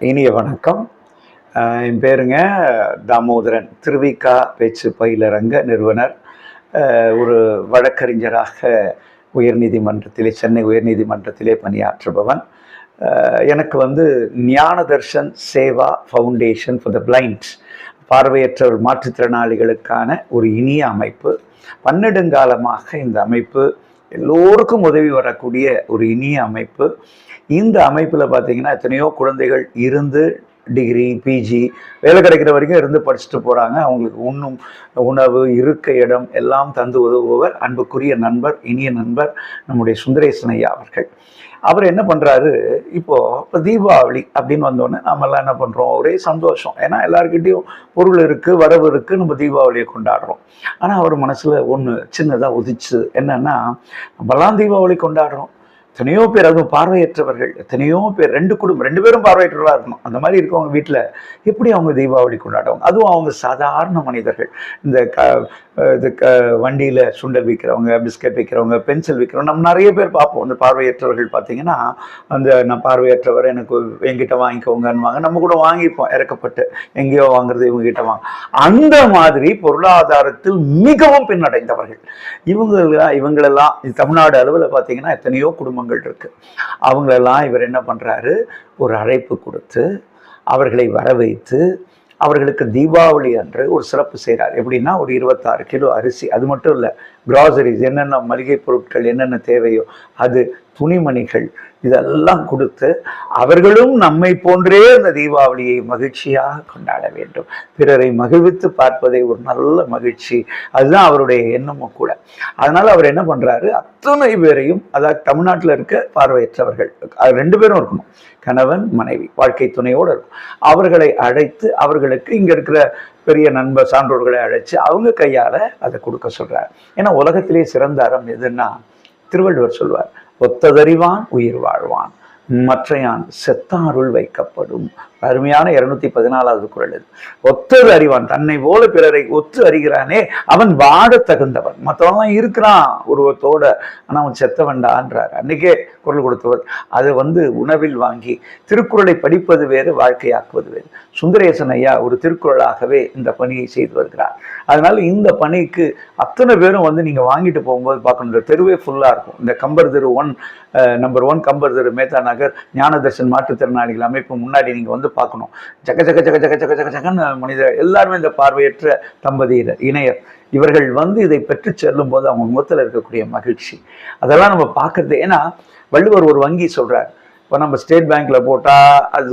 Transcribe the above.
இனிய வணக்கம். என் பேருங்க தாமோதரன். திருவிக்கா பேச்சு பயிலரங்க நிறுவனர். ஒரு வழக்கறிஞராக உயர்நீதிமன்றத்திலே, சென்னை உயர்நீதிமன்றத்திலே பணியாற்றுபவன். எனக்கு Gyan Darshan Seva foundation for the blinds, பார்வையற்றவர் மாற்றுத்திறனாளிகளுக்கான ஒரு இனிய அமைப்பு. பன்னெடுங்காலமாக இந்த அமைப்பு எல்லோருக்கும் உதவி வரக்கூடிய ஒரு இனிய அமைப்பு. இந்த அமைப்பில் பார்த்தீங்கன்னா எத்தனையோ குழந்தைகள் இருந்து டிகிரி, பிஜி, வேலை கிடைக்கிற வரைக்கும் இருந்து படிச்சுட்டு போகிறாங்க. அவங்களுக்கு உணவு, இருக்க இடம் எல்லாம் தந்து உதவுபவர் அன்புக்குரிய நண்பர், இனிய நண்பர் நம்முடைய சுந்தரேசன் ஐயா அவர்கள். அவர் என்ன பண்ணுறாரு, இப்போ தீபாவளி அப்படின்னு வந்தோடனே நம்மெல்லாம் என்ன பண்ணுறோம், ஒரே சந்தோஷம். ஏன்னா எல்லாருக்கிட்டையும் பொருள் இருக்குது, வரவு இருக்குது, நம்ம தீபாவளியை கொண்டாடுறோம். ஆனால் அவர் மனசில் ஒன்று சின்னதாக உதிச்சு, என்னன்னா நம்மலாம் தீபாவளி கொண்டாடுறோம், எத்தனையோ பேர், அதுவும் பார்வையற்றவர்கள் எத்தனையோ பேர், ரெண்டு பேரும் பார்வையற்றவர்களாக இருக்கணும். அந்த மாதிரி இருக்கவங்க வீட்டில் எப்படி அவங்க தீபாவளி கொண்டாடுவாங்க? அதுவும் அவங்க சாதாரண மனிதர்கள். இந்த வண்டியில் சுண்டல் விற்கிறவங்க, பிஸ்கட் விற்கிறவங்க, பென்சில் விற்கிறவங்க, நம்ம நிறைய பேர் பார்ப்போம். இந்த பார்வையற்றவர்கள் பார்த்தீங்கன்னா, நான் பார்வையற்றவர், எனக்கு எங்கிட்ட வாங்கிக்கோங்கன்னுவாங்க. நம்ம கூட வாங்கிப்போம் இறக்கப்பட்டு, எங்கேயோ வாங்குறது இவங்ககிட்ட வாங்க. அந்த மாதிரி பொருளாதாரத்தில் மிகவும் பின்னடைந்தவர்கள் இவங்களெல்லாம் தமிழ்நாடு அளவில் பார்த்தீங்கன்னா எத்தனையோ குடும்பங்கள் இருக்கு. அவங்களெல்லாம் இவர் என்ன பண்றாரு, ஒரு அழைப்பு கொடுத்து அவர்களை வர வைத்து அவர்களுக்கு தீபாவளி அன்று ஒரு சிறப்பு செய்கிறார். எப்படின்னா, ஒரு 26 கிலோ அரிசி, அது மட்டும் இல்லை, கிராசரிஸ், என்னென்ன மளிகை பொருட்கள் என்னென்ன தேவையோ அது, துணிமணிகள், இதெல்லாம் கொடுத்து அவர்களும் நம்மை போன்றே அந்த தீபாவளியை மகிழ்ச்சியாக கொண்டாட வேண்டும், பிறரை மகிழ்வித்து பார்ப்பதை ஒரு நல்ல மகிழ்ச்சி, அதுதான் அவருடைய எண்ணமும் கூட. அதனால அவர் என்ன பண்றாரு, அத்தனை பேரையும், அதாவது தமிழ்நாட்டில் இருக்க பார்வையற்றவர்கள் 2 பேரும் இருக்கணும், கணவன் மனைவி, வாழ்க்கை துணையோடு இருக்கும், அவர்களை அழைத்து அவர்களுக்கு இங்க இருக்கிற பெரிய நண்பர் சான்றோர்களை அழைச்சு அவங்க கையால அதை கொடுக்க சொல்றார். ஏன்னா உலகத்திலே சிறந்த அறம் எதுன்னா, திருவள்ளுவர் சொல்வார், ஒத்ததறிவான் உயிர் வாழ்வான், மற்றையான் செத்தாருள் வைக்கப்படும். அருமையான 214வது குறள் இது. ஒத்தது அறிவான், தன்னை போல பிறரை ஒத்து அறிகிறானே அவன் வாட தகுந்தவன். மற்றவன் இருக்கிறான் உருவத்தோட, ஆனா அவன் செத்த வேண்டான்றார் அன்னைக்கே குரல் கொடுத்தவர். அதை உணவில் வாங்கி திருக்குறளை படிப்பது வேறு, வாழ்க்கையாக்குவது வேறு. சுந்தரேசன் ஐயா ஒரு திருக்குறளாகவே இந்த பணியை செய்து வருகிறார். அதனால இந்த பணிக்கு அத்தனை பேரும் நீங்க வாங்கிட்டு போகும்போது பார்க்கணும், இந்த தெருவே ஃபுல்லா இருக்கும். இந்த கம்பர் தெரு நம்பர் 1 கம்பர் தெரு, மேத்தா நகர், ஞானதர்ஷன் மாற்றுத்திறனாளிகள் அமைப்பு முன்னாடி நீங்க பார்க்கணும். ஜக ஜக ஜக ஜக ஜக ஜக ஜகன்னு மனிதர் எல்லாருமே, இந்த பார்வையற்ற தம்பதியர், இணையர், இவர்கள் இதை பெற்று செல்லும் போது அவங்க முகத்தில் இருக்கக்கூடிய மகிழ்ச்சி, அதெல்லாம் நம்ம பார்க்கறது. ஏன்னா வள்ளுவர் ஒரு வங்கி சொல்றார், இப்போ நம்ம ஸ்டேட் பேங்க்ல போட்டா அது